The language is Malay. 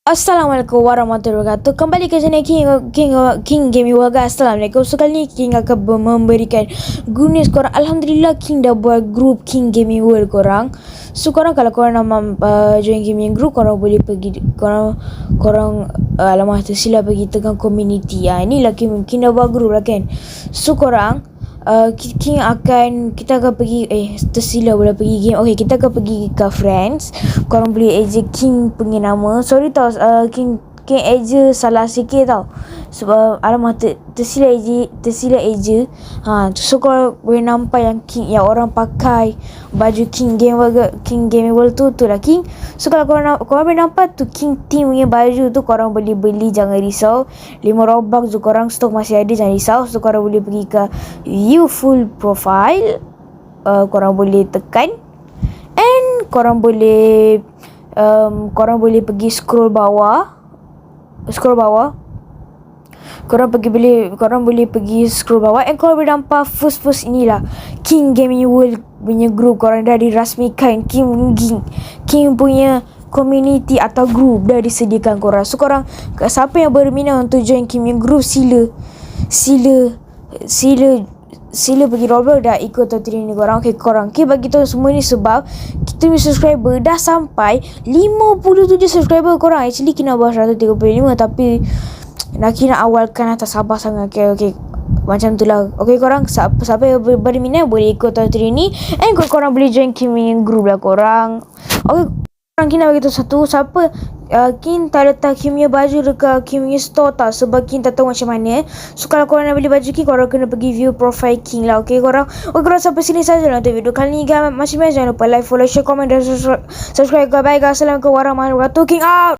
Assalamualaikum warahmatullahi wabarakatuh. Kembali ke channel King Gaming Warga. Assalamualaikum. So kali ni King akan memberikan good news korang. Alhamdulillah King dah buat group King Gaming World korang. So korang kalau korang nak join gaming group, korang boleh pergi alamak tersilap pergi tekan community. Inilah King dah buat group lah kan. So korang kita akan pergi tersilap pula pergi game. Okay, kita akan pergi ke friends. Korang boleh ejek King punya nama. Sorry tau, King eja salah sikit tau. Sebab alamak tersilap eja. So korang boleh nampak yang orang pakai baju King Gaming World tu lah King. So kalau korang boleh nampak tu King team punya baju tu, korang boleh beli, jangan risau. 5 Robux tu korang stok masih ada, jangan risau. So korang boleh pergi ke view full profile, korang boleh tekan and korang boleh pergi scroll bawah. Korang boleh pergi scroll bawah and korang boleh nampak first inilah King Gaming World punya group. Korang dah dirasmikan. King punya community atau group dah disediakan korang. So korang, siapa yang berminat untuk join King punya group, sila pergi Roblox dah ikut tutorial ni korang. Okay, bagi tahu semua ni sebab kita punya subscriber dah sampai 57 subscriber korang. Actually kena bawah 135, tapi nak awalkan atas sabar sangat. Okay, macam tu lah. Okay korang, siapa yang berminat boleh ikut tutorial ni and korang boleh join King punya group lah korang. Okay, korang King nak beritahu satu, siapa King tak letak King punya baju dekat King punya store tau, sebab King tak tahu macam mana. So kalau korang nak beli baju King, korang kena pergi view profile King lah. Okay korang sampai sini saja lah untuk video kali ni guys. Macam-macam jangan lupa like, follow, share, komen dan subscribe guys. Bye guys. Assalamualaikum warahmatullahi wabarakatuh. King out.